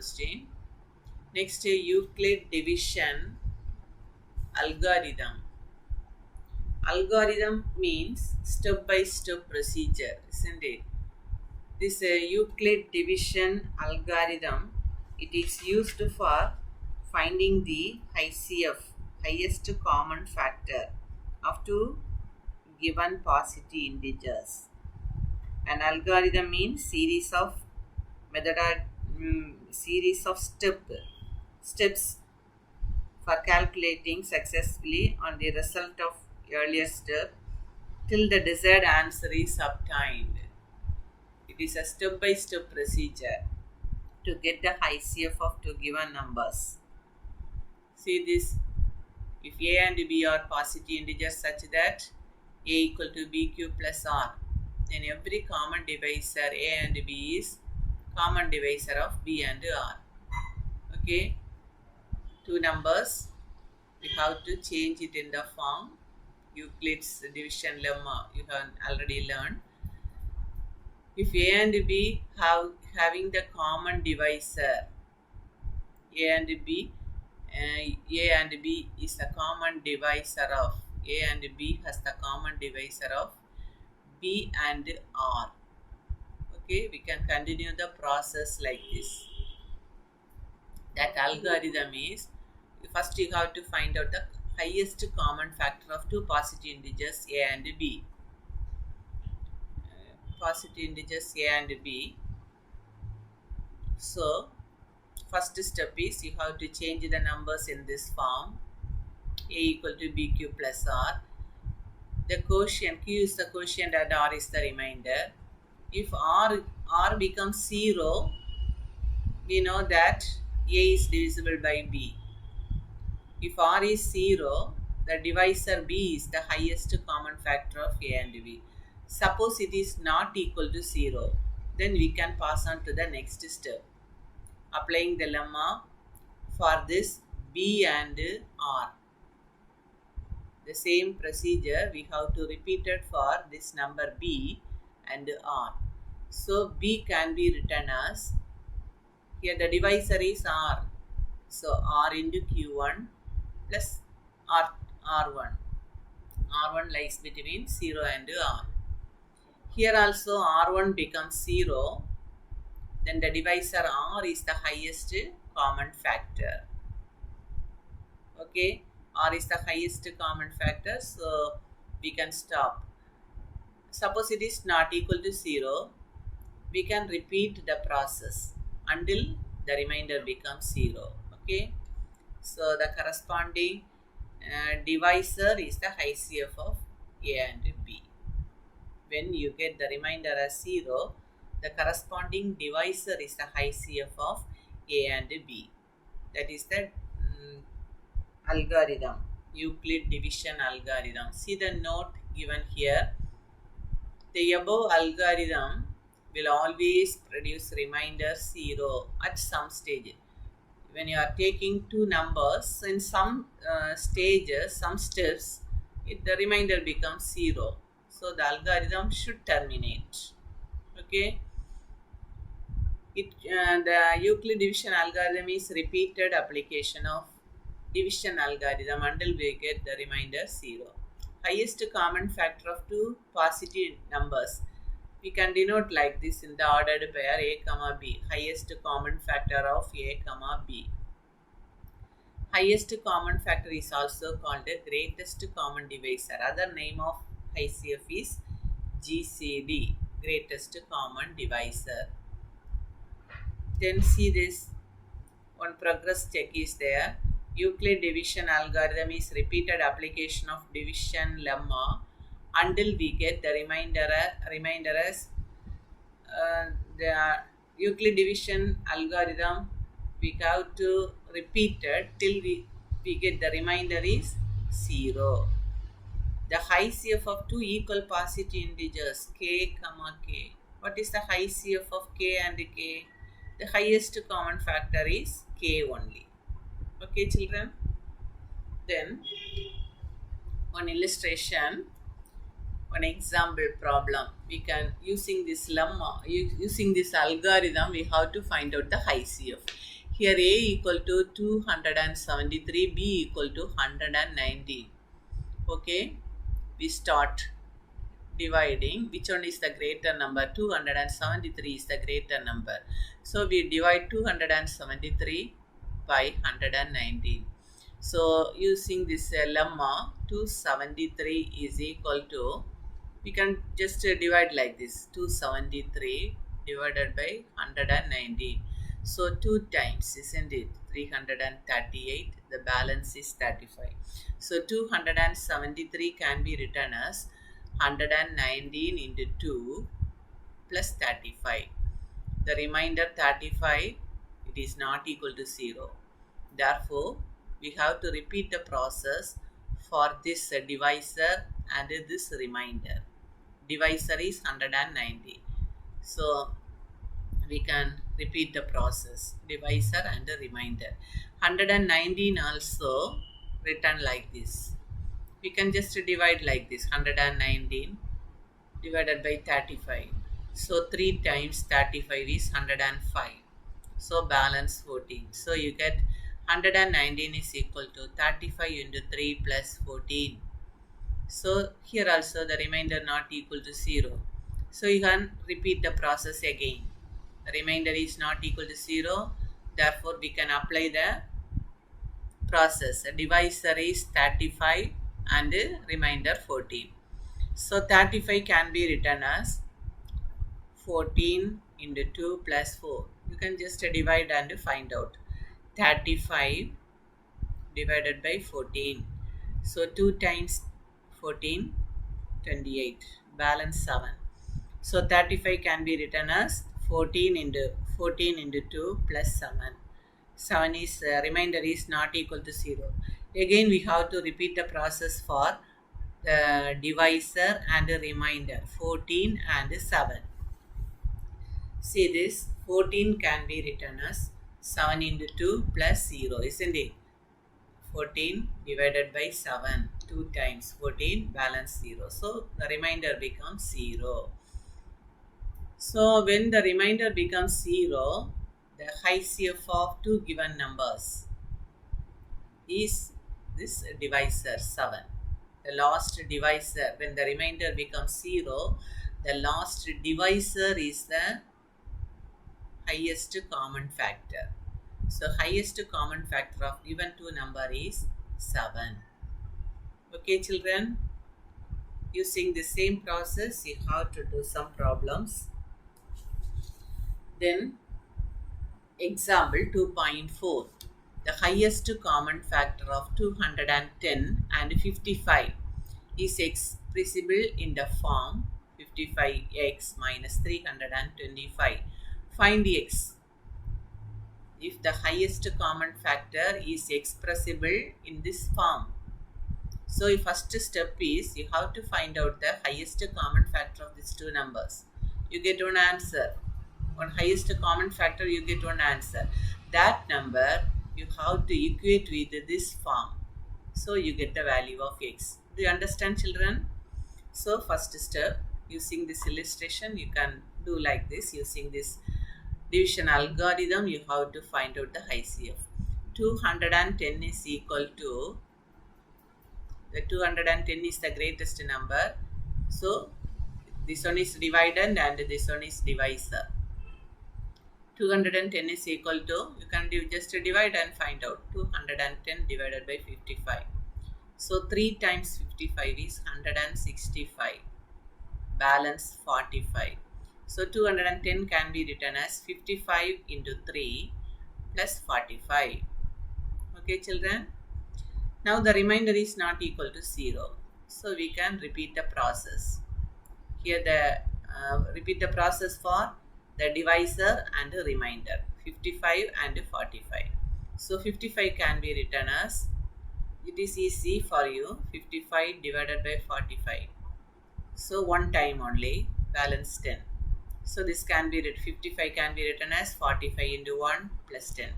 question. Next, Euclid division algorithm. Algorithm means step-by-step procedure, isn't it? This Euclid division algorithm, it is used for finding the HCF, highest common factor, of two given positive integers. An algorithm means series of steps for calculating successfully on the result of earlier step till the desired answer is obtained. It is a step-by-step procedure to get the HCF of two given numbers. See this, if a and b are positive integers such that a equal to bq plus r, then every common divisor a and b is common divisor of b and r. Okay, two numbers, we have to change it in the form Euclid's division lemma you have already learned. If a and b having the common divisor, a and b is the common divisor of a and b has the common divisor of b and r. Okay, we can continue the process like this. That algorithm is, first you have to find out the highest common factor of two positive integers a and b. Positive integers a and b. So first step is you have to change the numbers in this form. A equal to bq plus r. The quotient, q is the quotient and r is the remainder. If r becomes 0, we know that a is divisible by b. If r is 0, the divisor b is the highest common factor of a and b. Suppose it is not equal to 0, then we can pass on to the next step, applying the lemma for this b and r. The same procedure we have to repeat it for this number b and r. So b can be written as, here the divisor is r, so r into q1 plus r1. r1 lies between 0 and r. Here also r1 becomes 0, then the divisor r is the highest common factor. Okay, r is the highest common factor, so we can stop. Suppose it is not equal to 0, we can repeat the process until the remainder becomes 0. Okay, so the corresponding divisor is the HCF of a and b. When you get the remainder as 0, the corresponding divisor is the HCF of a and b. That is the algorithm, Euclid division algorithm. See the note given here. The above algorithm will always produce remainder 0 at some stage. When you are taking two numbers, in some stages, some steps, the remainder becomes 0. So the algorithm should terminate. Okay. The Euclid division algorithm is repeated application of division algorithm until we get the remainder 0. Highest common factor of two positive numbers, we can denote like this in the ordered pair a comma b. Highest common factor of a comma b. Highest common factor is also called the greatest common divisor. Other name of HCF is GCD, greatest common divisor. Then see this, one progress check is there. Euclid division algorithm is repeated application of division lemma until we get the remainder as the Euclid division algorithm we have to repeat it till we get the remainder is 0. The HCF of two equal positive integers k comma k. What is the HCF of k and k? The highest common factor is k only. Okay, children. Then one illustration, one example problem. We can, using this lemma, using this algorithm, we have to find out the HCF. Here A equal to 273, B equal to 190. Okay, we start dividing. Which one is the greater number? 273 is the greater number. So we divide 273 by 119. So using this lemma, 273 is equal to, we can just divide like this, 273 divided by 119. So 2 times, isn't it? 338, the balance is 35. So 273 can be written as 119 into 2 plus 35. The remainder 35, it is not equal to 0. Therefore, we have to repeat the process for this divisor and this remainder. Divisor is 190. So, we can repeat the process, divisor and the remainder. 119 also written like this. We can just divide like this, 119 divided by 35. So 3 times 35 is 105. So balance 14. So you get 119 is equal to 35 into 3 plus 14. So here also the remainder not equal to 0. So you can repeat the process again. The remainder is not equal to 0. Therefore we can apply the process. The divisor is 35 and the remainder 14. So 35 can be written as 14 into 2 plus 4. You can just divide and find out. 35 divided by 14. So 2 times 14, 28. Balance 7. So 35 can be written as 14 into 2 plus 7. 7 is remainder is not equal to 0. Again we have to repeat the process for the divisor and the remainder, 14 and 7. See this, 14 can be written as 7 into 2 plus 0, isn't it? 14 divided by 7, 2 times 14, balance 0. So the remainder becomes 0. So when the remainder becomes 0, the HCF of two given numbers is this divisor 7. The last divisor, when the remainder becomes 0, the last divisor is the highest common factor. So highest common factor of given two number is 7. Okay children, using the same process you have to do some problems. Then example 2.4. The highest common factor of 210 and 55 is expressible in the form 55x minus 325. Find the x. If the highest common factor is expressible in this form. So the first step is you have to find out the highest common factor of these two numbers. You get one answer. On highest common factor you get one answer. That number you have to equate with this form. So you get the value of x. Do you understand children? So first step, using this illustration you can do like this. Using this division algorithm you have to find out the HCF. 210 is equal to, the 210 is the greatest number. So this one is dividend and this one is divisor. 210 is equal to, you can just divide and find out. 210 divided by 55. So 3 times 55 is 165. Balance 45. So 210 can be written as 55 into 3 plus 45. Okay children. Now the remainder is not equal to 0. So we can repeat the process. Here the repeat the process for the divisor and the remainder, 55 and 45. So 55 can be written as, it is easy for you, 55 divided by 45. So one time only, balance 10. So this can be written, 55 can be written as 45 into 1 plus 10.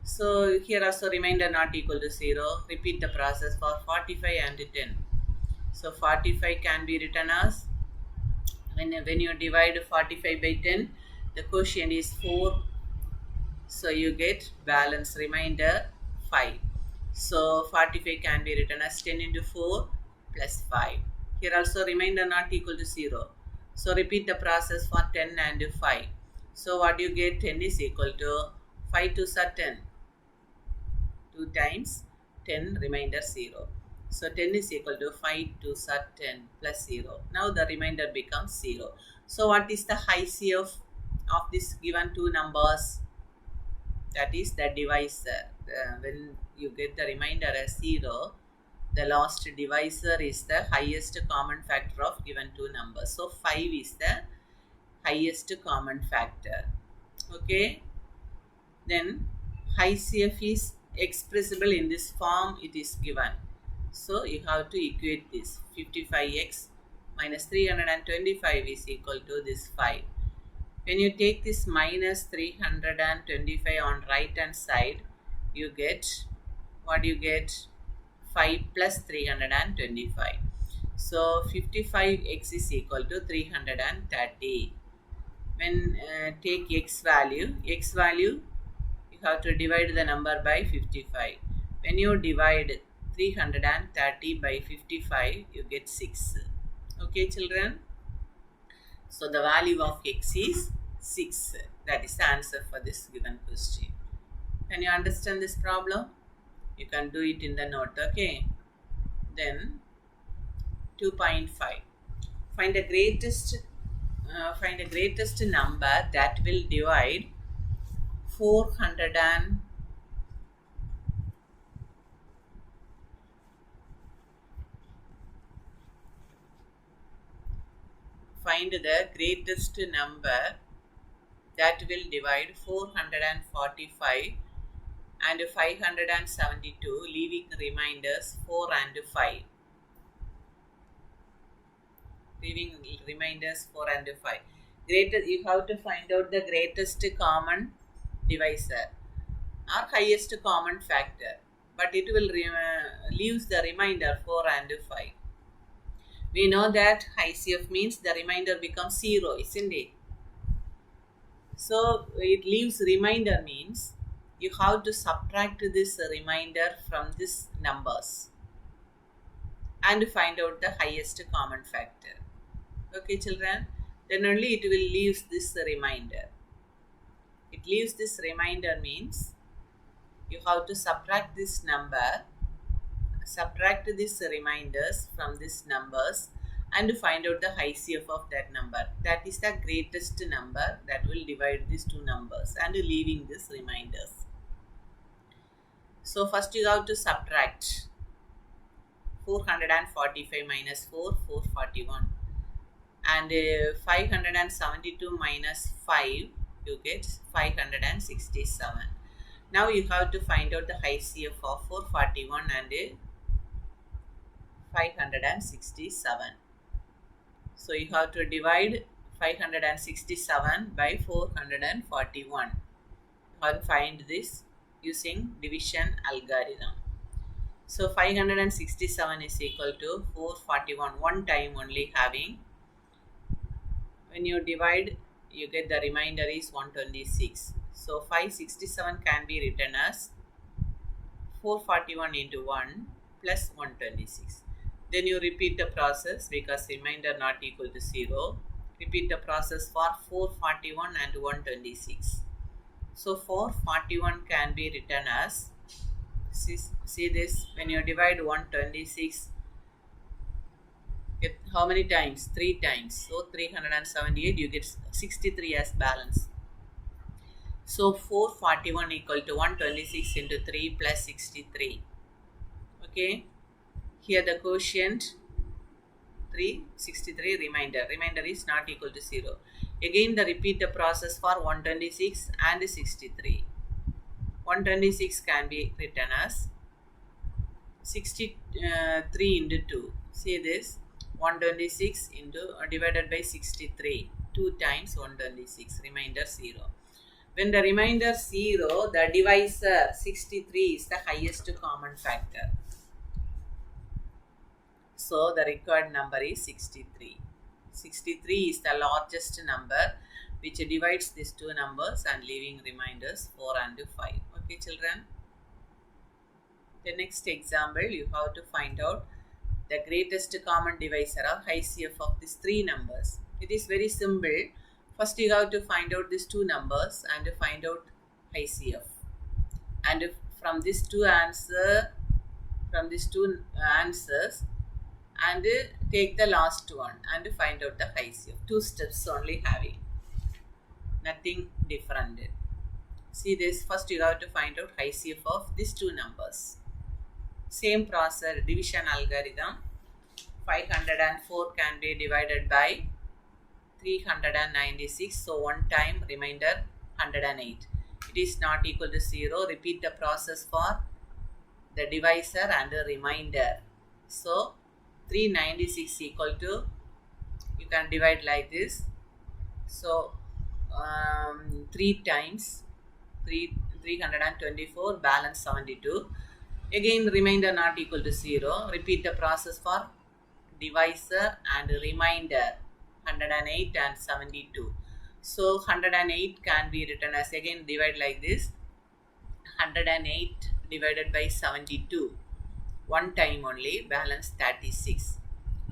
So here also remainder not equal to 0. Repeat the process for 45 and 10. So 45 can be written as, when you divide 45 by 10, the quotient is 4 So you get balance remainder 5. So 45 can be written as 10 into 4 plus 5. Here also remainder not equal to 0. So repeat the process for 10 and 5. So what you get, 10 is equal to 5 to 10. 2 times 10 remainder 0. So 10 is equal to 5 to 10 plus 0. Now the remainder becomes 0. So what is the HCF of this given two numbers? That is the divisor. When you get the remainder as 0, the last divisor is the highest common factor of given two numbers. So 5 is the highest common factor. Okay. Then HCF is expressible in this form it is given. So you have to equate this. 55x minus 325 is equal to this 5. When you take this minus 325 on right hand side, you get, what you get? 5 plus 325. So 55x is equal to 330. When take x value, you have to divide the number by 55. When you divide 330 by 55, you get 6. Okay, children? So the value of x is 6. That is the answer for this given question. Can you understand this problem? You can do it in the note. Okay. Then 2.5. Find the greatest number that will divide 400 and find the greatest number that will divide 445 and 572, leaving reminders 4 and 5. Leaving reminders 4 and 5. You have to find out the greatest common divisor or highest common factor, but it will leaves the remainder 4 and 5. We know that HCF means the remainder becomes 0, isn't it? So it leaves remainder means you have to subtract this remainder from these numbers and find out the highest common factor. Okay, children? Then only it will leaves this remainder. It leaves this remainder means you have to subtract this number, subtract these reminders from these numbers and find out the HCF of that number. That is the greatest number that will divide these two numbers and leaving these reminders. So first you have to subtract 445 minus 4, 441. And 572 minus 5, you get 567. Now you have to find out the HCF of 441 and 567. So you have to divide 567 by 441 and find this using division algorithm. So 567 is equal to 441, one time only having. When you divide, you get the remainder is 126. So 567 can be written as 441 into 1 plus 126. Then you repeat the process because remainder not equal to 0. Repeat the process for 441 and 126. So 441 can be written as, see this, when you divide 126, how many times? 3 times. So 378, you get 63 as balance. So 441 equal to 126 into 3 plus 63. Okay. Here the quotient 363, remainder is not equal to 0. Again repeat the process for 126 and 63. 126 can be written as 63 into 2. See this, 126 into divided by 63, 2 times 126, remainder 0. When the remainder 0, the divisor 63 is the highest common factor. So the required number is 63. 63 is the largest number which divides these two numbers and leaving reminders 4 and 5. Okay, children. The next example, you have to find out the greatest common divisor or HCF of these three numbers. It is very simple. First, you have to find out these two numbers and find out HCF. And from these two answers, and take the last one and find out the HCF. Two steps only having, nothing different. See this, first you have to find out HCF of these two numbers. Same process, division algorithm. 504 can be divided by 396, so one time remainder 108. It is not equal to 0. Repeat the process for the divisor and the remainder. So 396 equal to, you can divide like this. So 3 times 324, balance 72. Again remainder not equal to 0. Repeat the process for divisor and remainder 108 and 72. So 108 can be written as, again divide like this, 108 divided by 72. One time only, balance 36.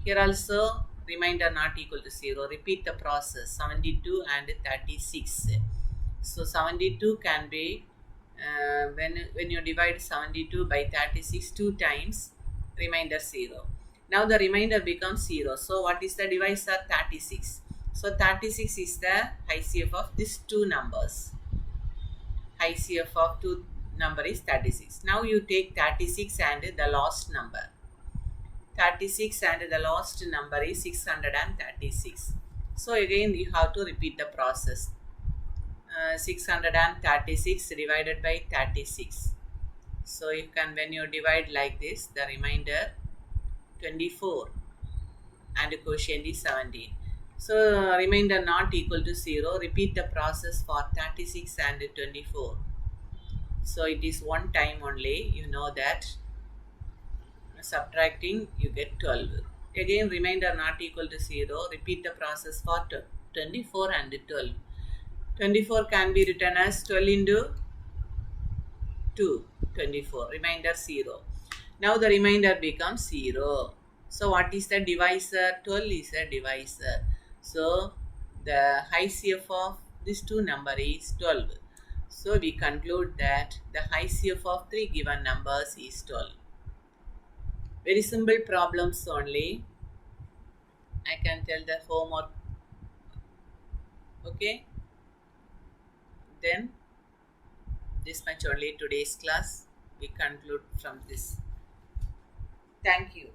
Here also remainder not equal to 0. Repeat the process, 72 and 36. So 72 can be, when you divide 72 by 36 two times, remainder 0. Now the remainder becomes 0. So what is the divisor? 36. So 36 is the HCF of these two numbers. HCF of two number is 36. Now you take 36 and the last number. 36 and the last number is 636. So again you have to repeat the process. 636 divided by 36. So you can, when you divide like this, the remainder 24 and quotient is 17. So remainder not equal to 0. Repeat the process for 36 and 24. So it is one time only, you know that. Subtracting, you get 12. Again remainder not equal to 0. Repeat the process for 24 and 12. 24 can be written as 12 into 2, 24. Remainder 0. Now the remainder becomes 0. So what is the divisor? 12 is a divisor. So the HCF of these two number is 12. So we conclude that the HCF of three given numbers is 12. Very simple problems only. I can tell the homework. Okay. Then this much only today's class. We conclude from this. Thank you.